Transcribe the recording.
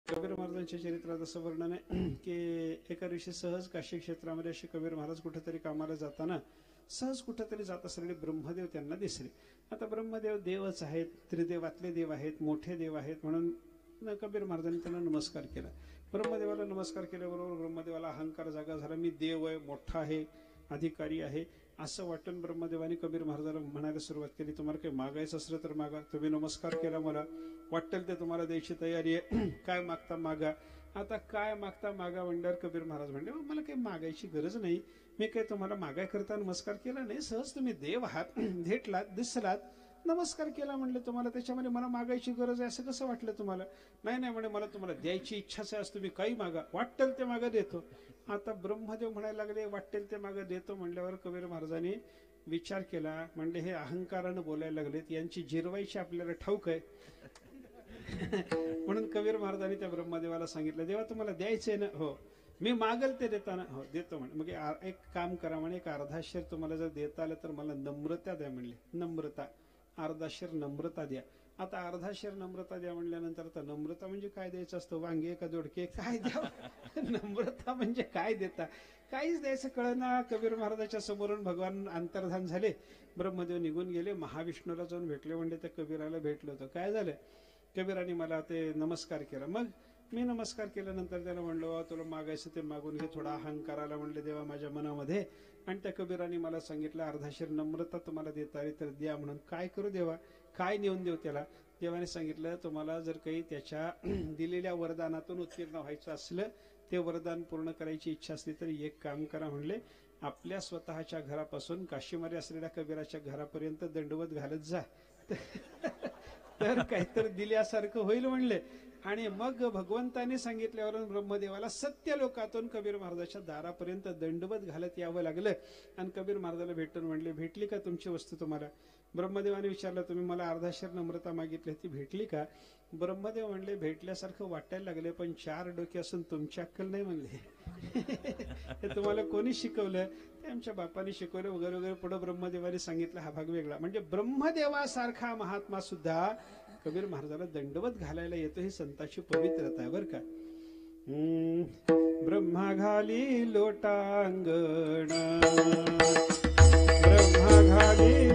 कबीर महाराजांच्या चरित्रात असं वर्णन आहे की एका दिवशी सहज काशी क्षेत्रामध्ये असे कबीर महाराज कुठेतरी कामाला जाताना सहज कुठेतरी जात असलेले ब्रह्मदेव त्यांना दिसले. आता ब्रह्मदेव देवच आहेत, त्रिदेवातले देव आहेत, मोठे देव आहेत, म्हणून कबीर महाराजांनी त्यांना नमस्कार केला. ब्रह्मदेवाला नमस्कार केल्याबरोबर ब्रह्मदेवाला अहंकार जागा झाला. मी देव आहे, मोठा आहे, अधिकारी आहे असं वाटून ब्रह्मदेवाने कबीर महाराजाला म्हणायला सुरुवात केली, तुम्हाला काही मागायचं असलं तर मागा, तुम्ही नमस्कार केला, मला वाटेल ते तुम्हाला द्यायची तयारी आहे, काय मागता मागा. आता काय मागता मागा म्हणल्यावर कबीर महाराज म्हणले, मला काही मागायची गरज नाही, मी काही तुम्हाला मागाय करता नमस्कार केला नाही, सहज तुम्ही देव आहात, भेटलात, दिसलात, नमस्कार केला म्हणले तुम्हाला, त्याच्यामध्ये मला मागायची गरज आहे असं कसं वाटलं तुम्हाला? नाही नाही म्हणे, मला तुम्हाला द्यायची इच्छाच आहे, तुम्ही काही मागा, वाटेल ते मागा देतो. आता ब्रह्मदेव म्हणायला लागले, वाटेल ते मागा देतो म्हणल्यावर कबीर महाराजांनी विचार केला, म्हणले हे अहंकारानं बोलायला लागलेत, यांची जिरवायची आपल्याला ठाऊक आहे. म्हणून कबीर महाराजांनी त्या ब्रह्मदेवाला सांगितलं, देवा तुम्हाला द्यायचंय ना? हो. मी मागल ते देताना? हो देतो म्हणे. मग एक काम करा म्हणे, एक अर्धा शेर तुम्हाला जर देता आलं तर मला नम्रता द्या म्हणले. नम्रता, अर्धा शेर नम्रता द्या. आता अर्धा शेर नम्रता द्या म्हणल्यानंतर आता नम्रता म्हणजे काय द्यायचं असतं? वांगे का दोडके काय द्या? नम्रता म्हणजे काय देता? काहीच द्यायचं कळना. कबीर महाराजाच्या समोरून भगवान अंतर्धान झाले, ब्रह्मदेव निघून गेले, महाविष्णूला जाऊन भेटले. म्हणजे त्या कबीराला भेटलं होतं. काय झालं? कबीराने मला ते नमस्कार केला. मग मी नमस्कार केल्यानंतर त्याला म्हणलो, तुला मागायचं ते मागून घे. थोडा अहंकार आला म्हणले देवा माझ्या मनामध्ये, आणि त्या कबीराने मला सांगितलं अर्धाशीर नम्रता तुम्हाला देता आली तर द्या म्हणून. काय करू देवा? काय नेऊन देऊ त्याला? देवाने सांगितलं, तुम्हाला जर काही त्याच्या दिलेल्या वरदानातून उत्तीर्ण व्हायचं असलं, ते वरदान पूर्ण करायची इच्छा असली तर एक काम करा म्हणले, आपल्या स्वतःच्या घरापासून काशीमध्ये असलेल्या कबीराच्या घरापर्यंत दंडवत घालत जा, तर काहीतरी दिल्यासारखं होईल म्हणले. आणि मग भगवंताने सांगितल्यावर ब्रह्मदेवाला सत्य लोकातून कबीर महाराजाच्या दारापर्यंत दंडवत घालत यावं लागलं. आणि कबीर महाराजाला भेटून म्हणले, भेटली का तुमची वस्तू तुम्हाला? ब्रह्मदेवाने विचारलं, तुम्ही मला अर्धाशेर नम्रता मागितली ती भेटली का? ब्रह्मदेव म्हणले, भेटल्यासारखं वाटायला लागले, पण 4 डोके असून तुमची अक्कल नाही म्हणले. हे तुम्हाला कोणी शिकवलं? ते आमच्या बापाने शिकवलं वगैरे वगैरे. पुढे ब्रह्मदेवाने सांगितलं हा भाग वेगळा. म्हणजे ब्रह्मदेवासारखा महात्मा सुद्धा कबीर महाराजाला दंडवत घालायला येतो. ही संताची पवित्रता आहे बर का. ब्रह्मा घाली लोटांगण, ब्रह्मा घाली